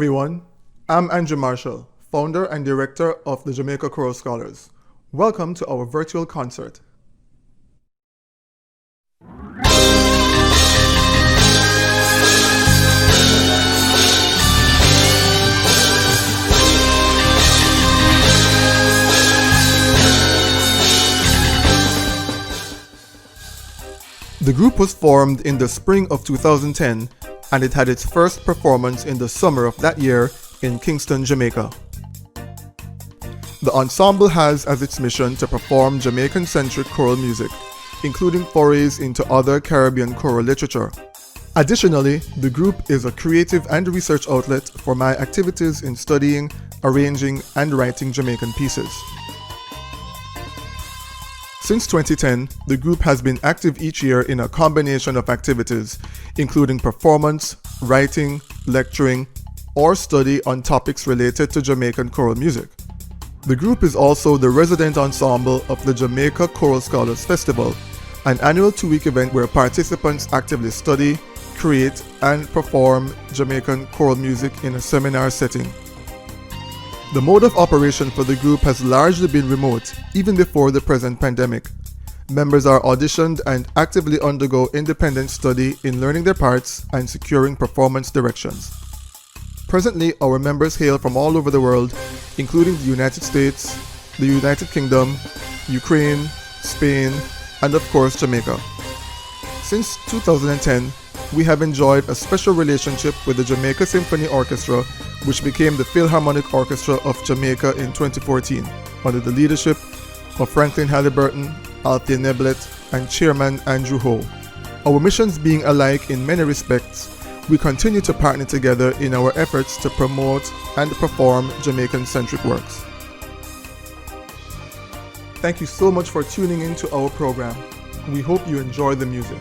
everyone. I'm Andrew Marshall, founder and director of the Jamaica Choral Scholars. Welcome to our virtual concert. The group was formed in the spring of 2010, and it had its first performance in the summer of that year in Kingston, Jamaica. The ensemble has as its mission to perform Jamaican-centric choral music, including forays into other Caribbean choral literature. Additionally, the group is a creative and research outlet for my activities in studying, arranging, and writing Jamaican pieces. Since 2010, the group has been active each year in a combination of activities, including performance, writing, lecturing, or study on topics related to Jamaican choral music. The group is also the resident ensemble of the Jamaica Choral Scholars Festival, an annual 2-week event where participants actively study, create, and perform Jamaican choral music in a seminar setting. The mode of operation for the group has largely been remote, even before the present pandemic. Members are auditioned and actively undergo independent study in learning their parts and securing performance directions. Presently, our members hail from all over the world, including the United States, the United Kingdom, Ukraine, Spain, and of course Jamaica. Since 2010, we have enjoyed a special relationship with the Jamaica Symphony Orchestra, which became the Philharmonic Orchestra of Jamaica in 2014, under the leadership of Franklin Halliburton, Althea Neblett, and Chairman Andrew Ho. Our missions being alike in many respects, we continue to partner together in our efforts to promote and perform Jamaican-centric works. Thank you so much for tuning in to our program. We hope you enjoy the music.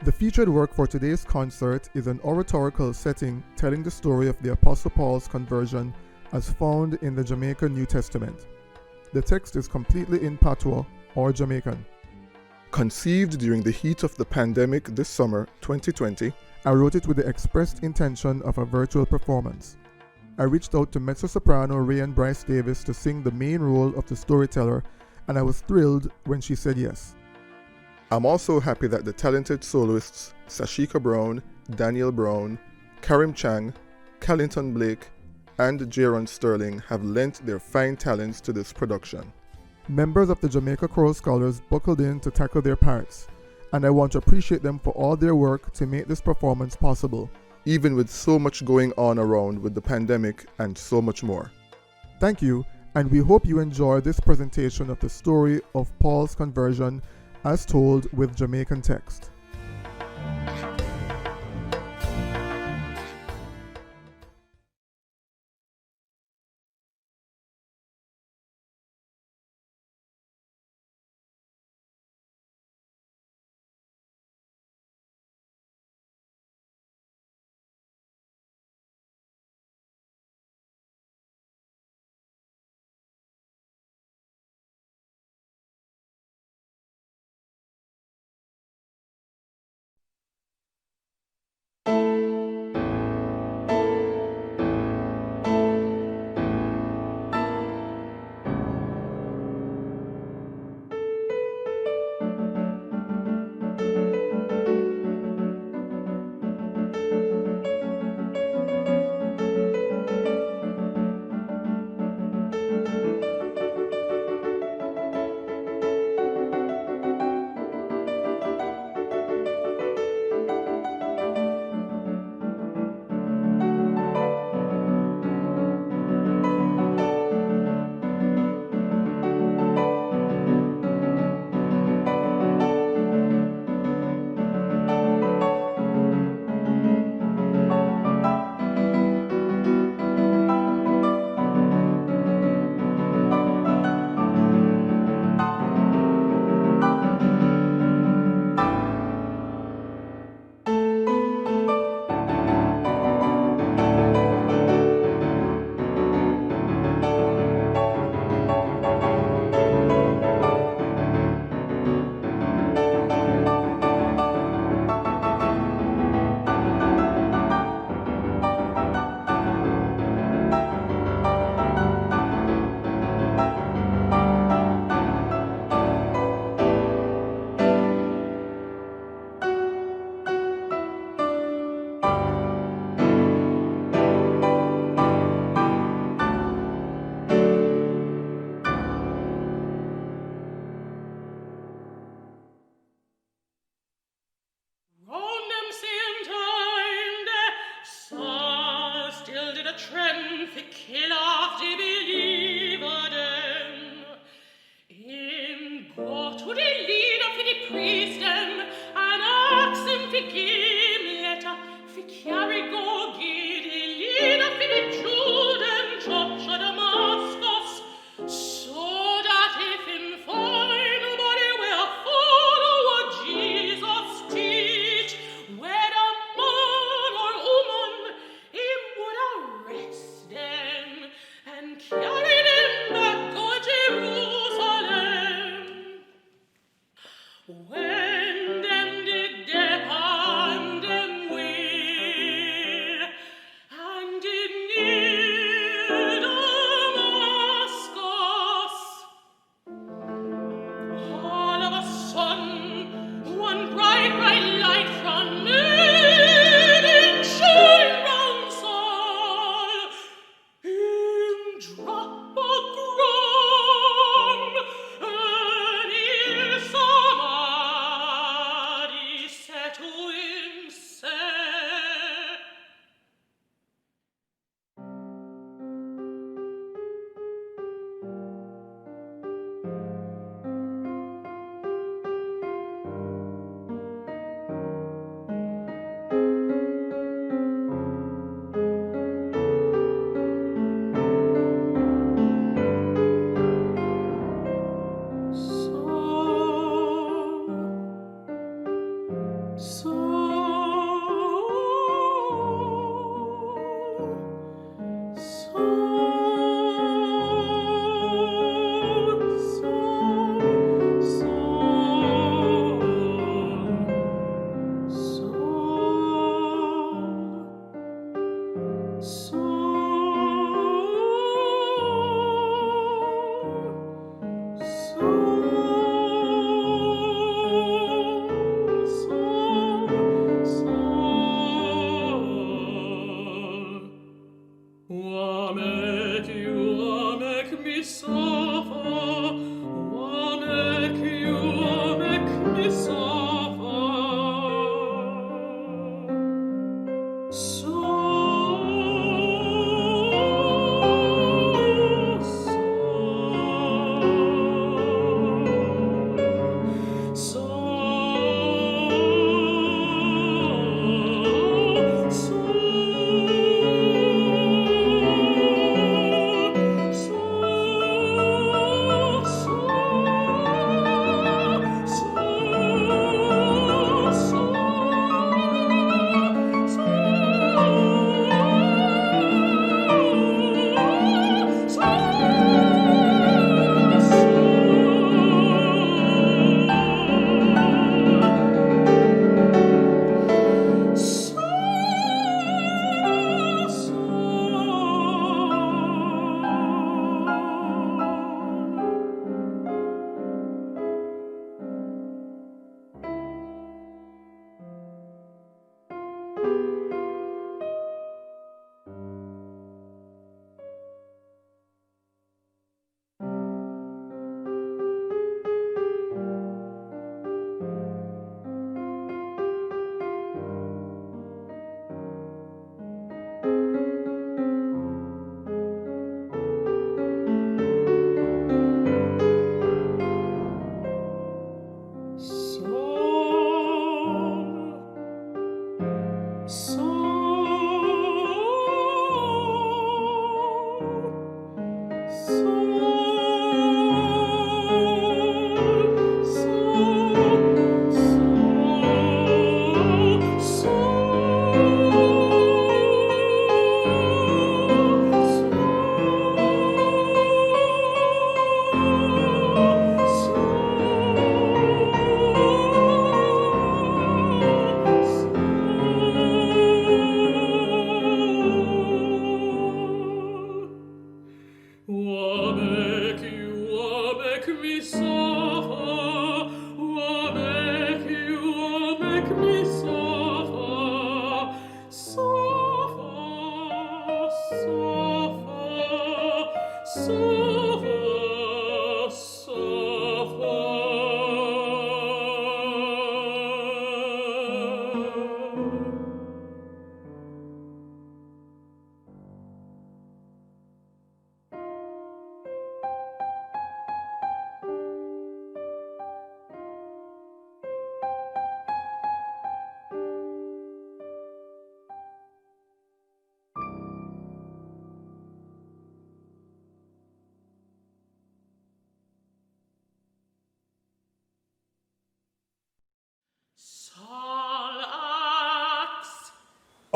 The featured work for today's concert is an oratorical setting telling the story of the Apasl Paul's conversion as found in the Jamaican New Testament. The text is completely in patois, or Jamaican. Conceived during the heat of the pandemic this summer, 2020, I wrote it with the expressed intention of a virtual performance. I reached out to mezzo-soprano Raehann Bryce-Davis to sing the main role of the storyteller, and I was thrilled when she said yes. I'm also happy that the talented soloists Sashekia Brown, Danielle Brown, Karim Chang, Calynton Blake, and Jayron Sterling have lent their fine talents to this production. Members of the Jamaica Choral Scholars buckled in to tackle their parts, and I want to appreciate them for all their work to make this performance possible, even with so much going on around with the pandemic and so much more. Thank you, and we hope you enjoy this presentation of the story of Paul's conversion as told with Jamaican text.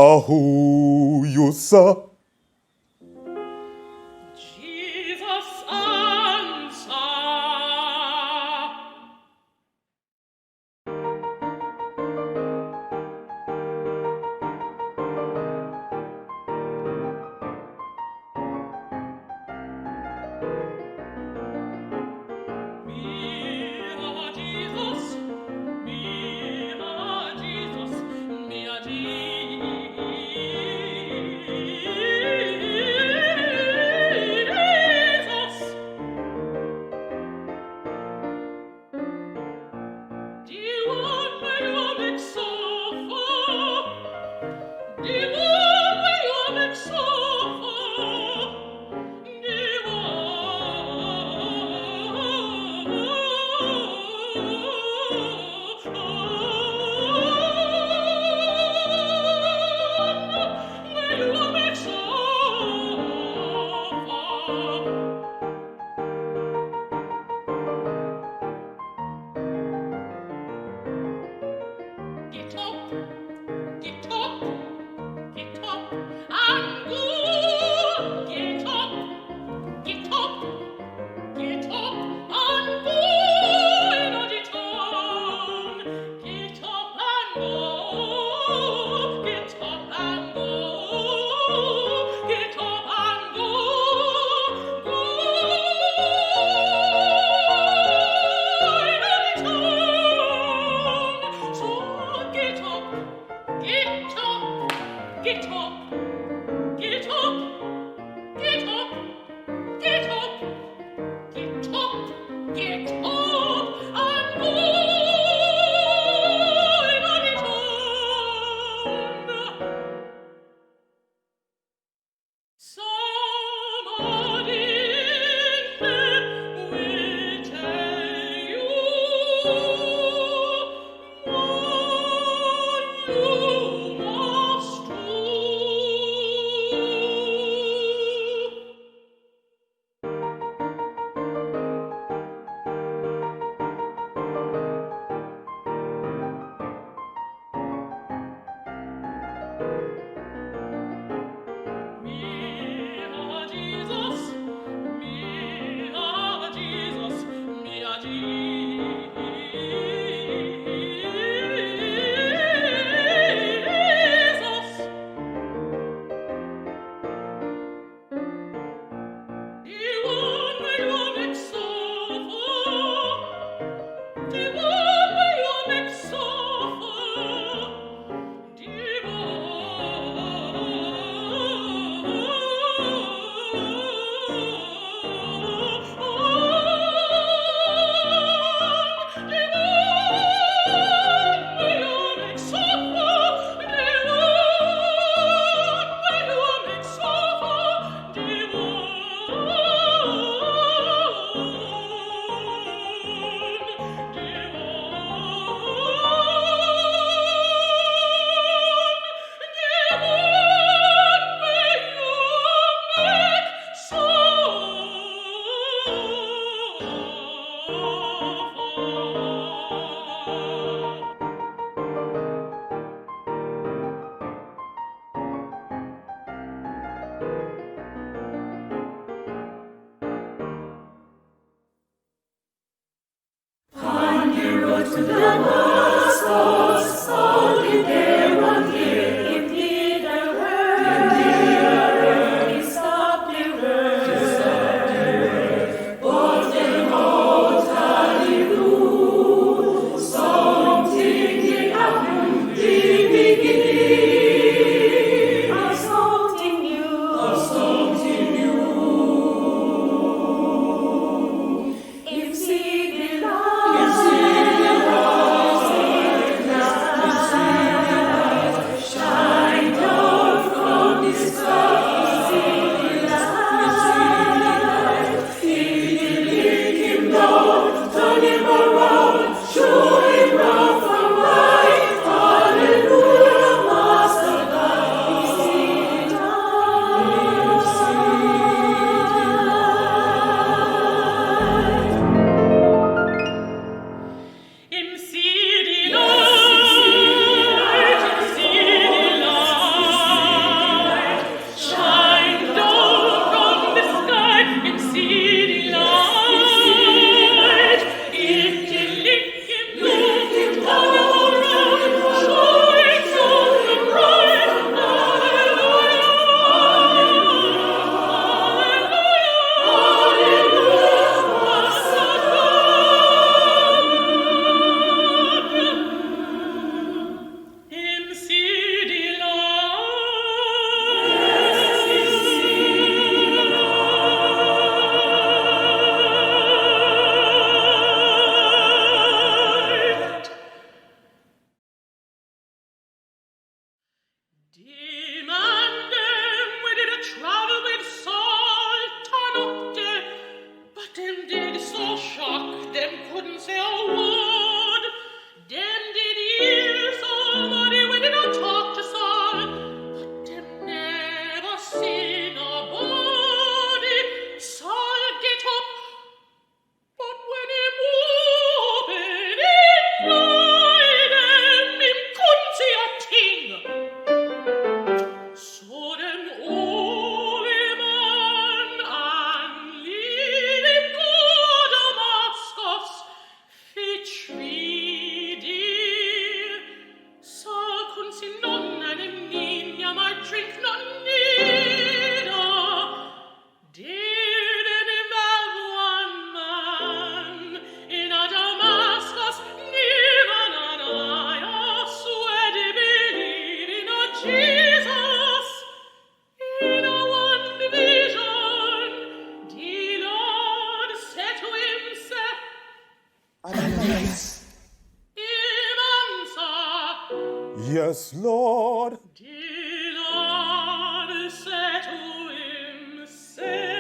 Ahu Yusa. Jesus answer. Them did so shock, them couldn't say a word. Them did hear somebody when they don't talk to Saul, but them never seen nobody. Saul get up, but when him open him eye, them him couldn't see a thing. So them hold him on and lead him go Damascus for 3 days. Saul couldn't see none, and him need ya might drink none neither. Did him have one man in a Damascus near Ananias, where they believe in a Jesus? In a one vision, the Lord said to him, say, Ananias. him answer, Yes, Lord. the Lord said to him, say.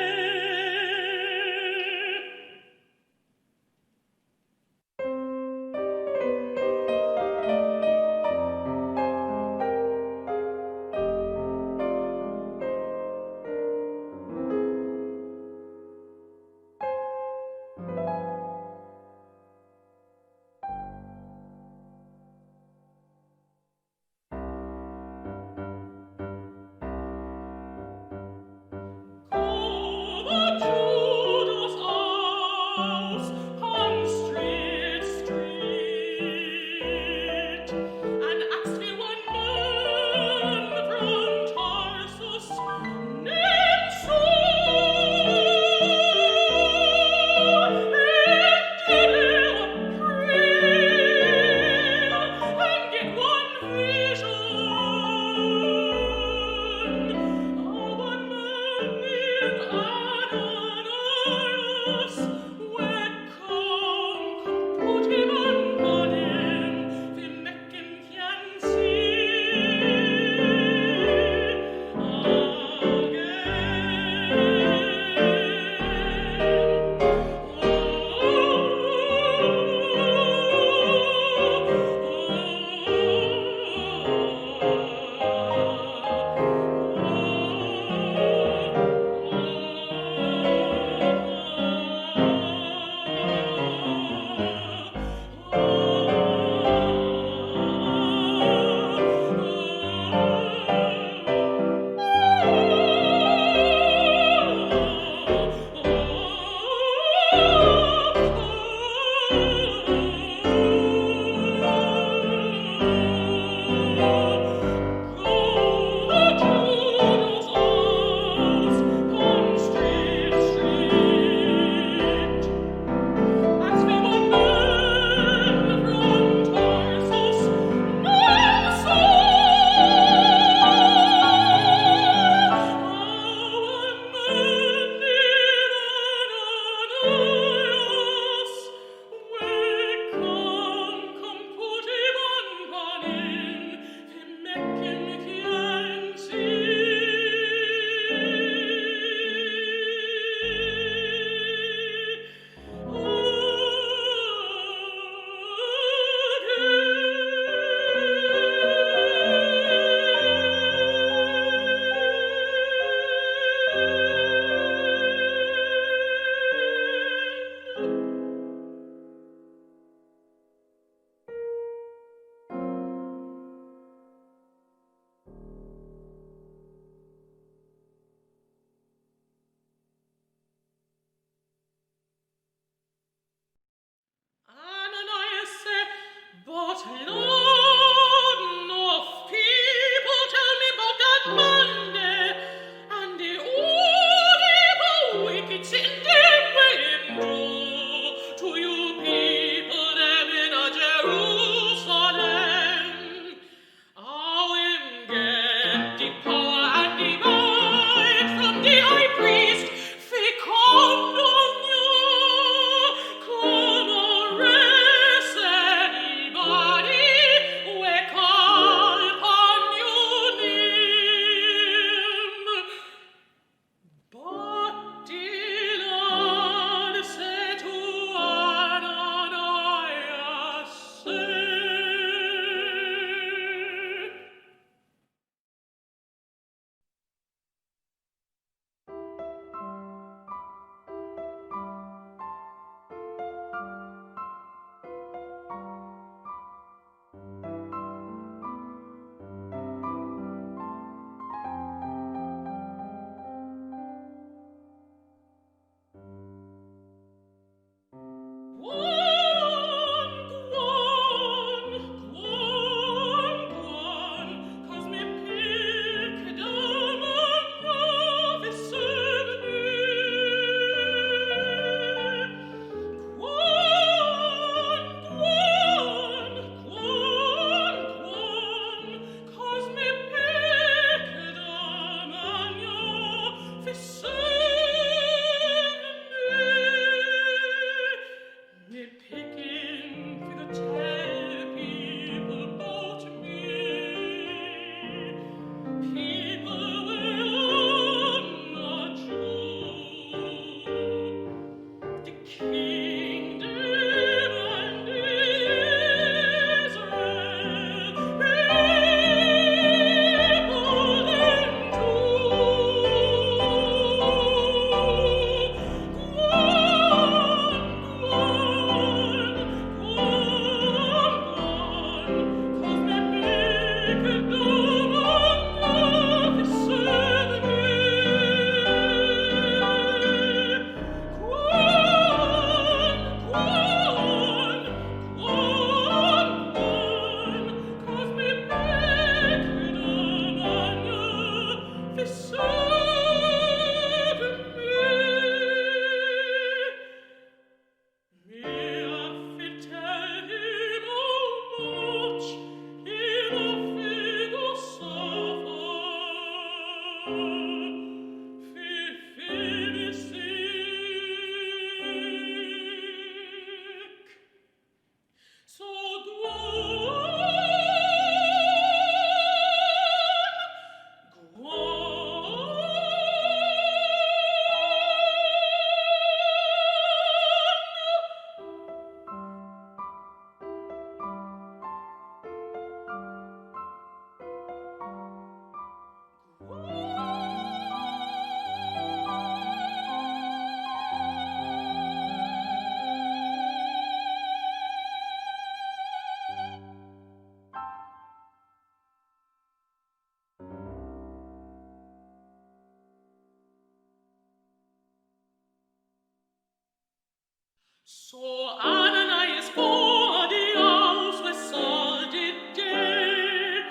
So Ananias vor die aus sollte der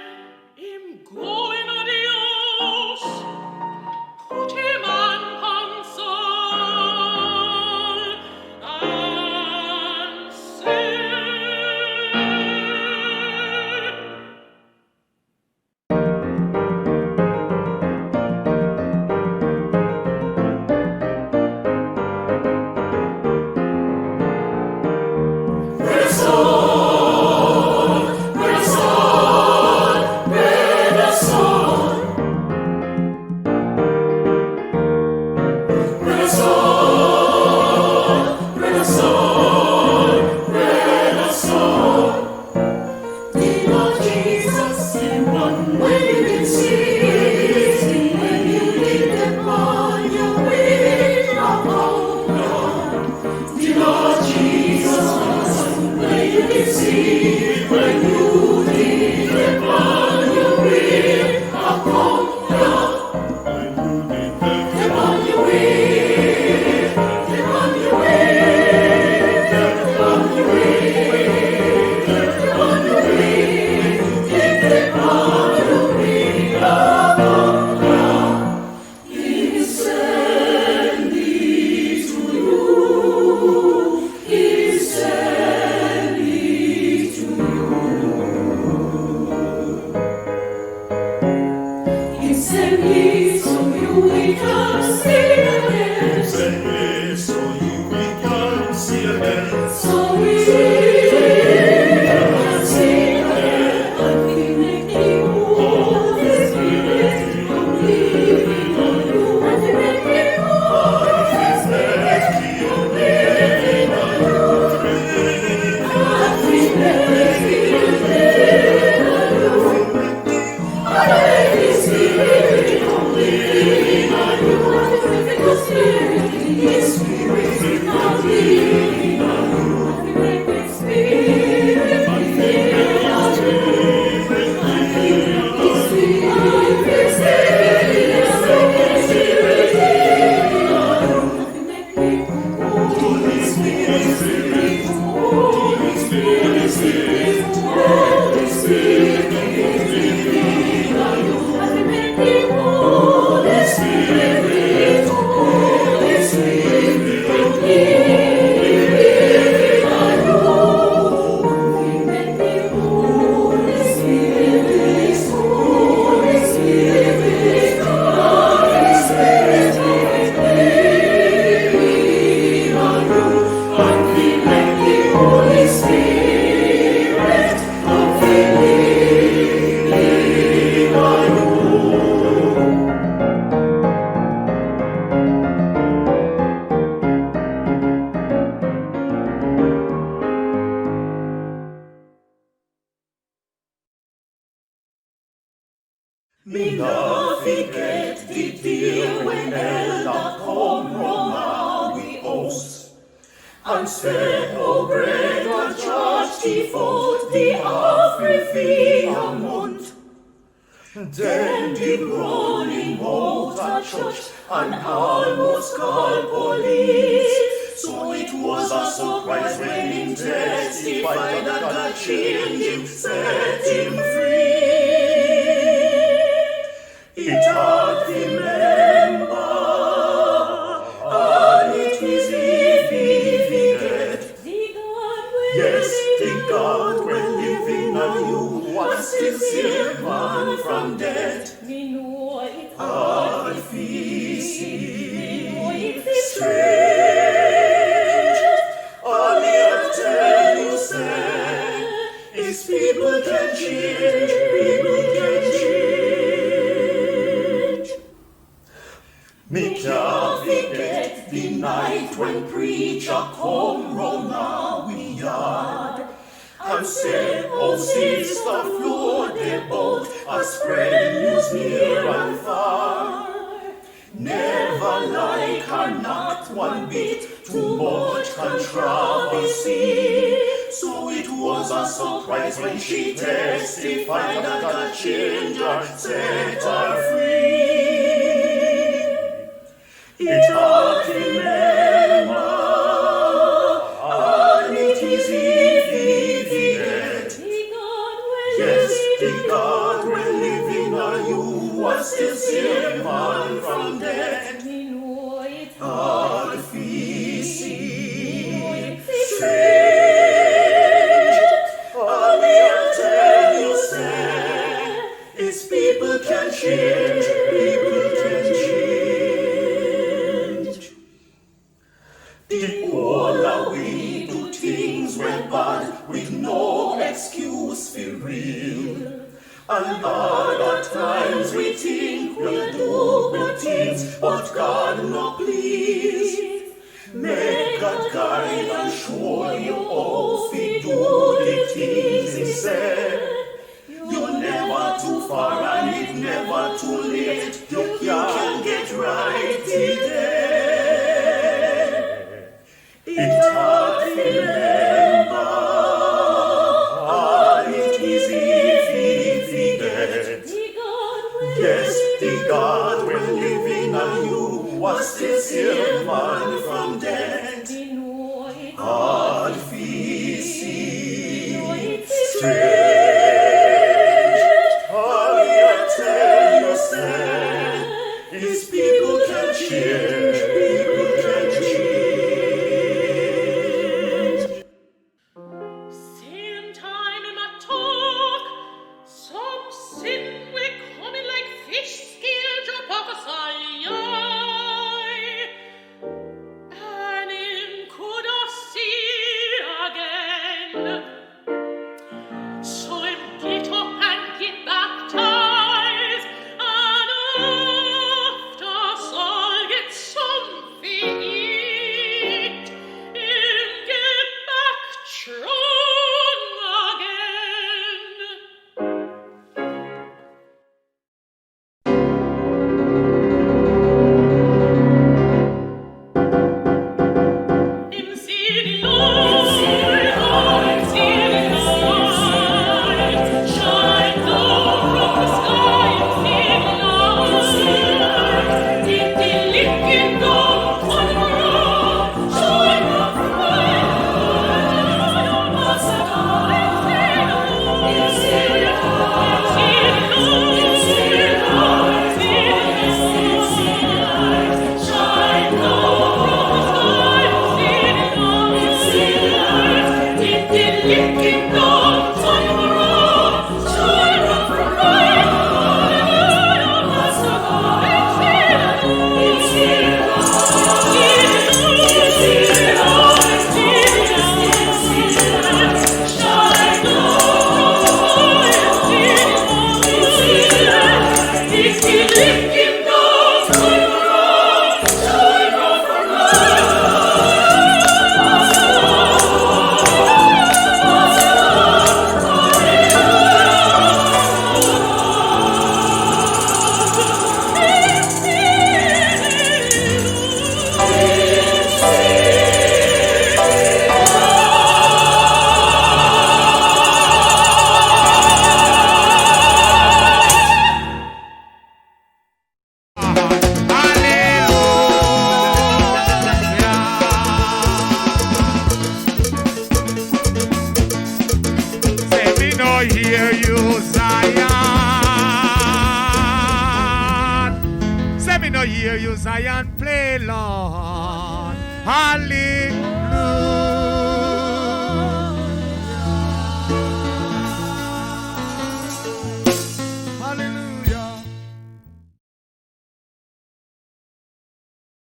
im Goin adios put him on console and say Me no forget the dear when Elda come Roma we host, and said, "O bread and charge the foot, the offering fee a month." Then the running out at church and almost called police. So it was a surprise when him testified that God changed him, set him free. It hard to remember, and it is easy to forget. Yes, the God when living on you was still save man from death. I feel strange. All me I tell you, say, is people can change, people can change. Me can't forget the night when preacher come round our yard and said, "Oh, sister, float the boat, a spreading news near and far. Never like her, not one bit, too much controversy." So it was a surprise when she testified that God changed her, set her free. It hard to remember, all a we do things well bad with no excuse for real. And other times we think we'll do good things, but God no please. May God guide and show you how to do the things He said. You're never too far and it's never too late. You can get right today. It's hard to remember, and it is easy to forget. Yes, the God when living on you was the same man from death. Hard feet see straight. His people can change, people can change. Same time in my talk, some sin we coming like fish scale drop off a eye, and him could I see again. So him get up and get baptized, and after Saul get some feet, him get back strong again. Him see the Lord, see the Lord, shine down from the sky. Him see the Lord, did the licking down on the road, shine down from high. Master God, him see the Lord, see the Lord, shine down from the sky. See the Lord, did the licking down on the road, shine down from high. Master God, him see the Lord, shine down Zion, play, Lord. Hallelujah.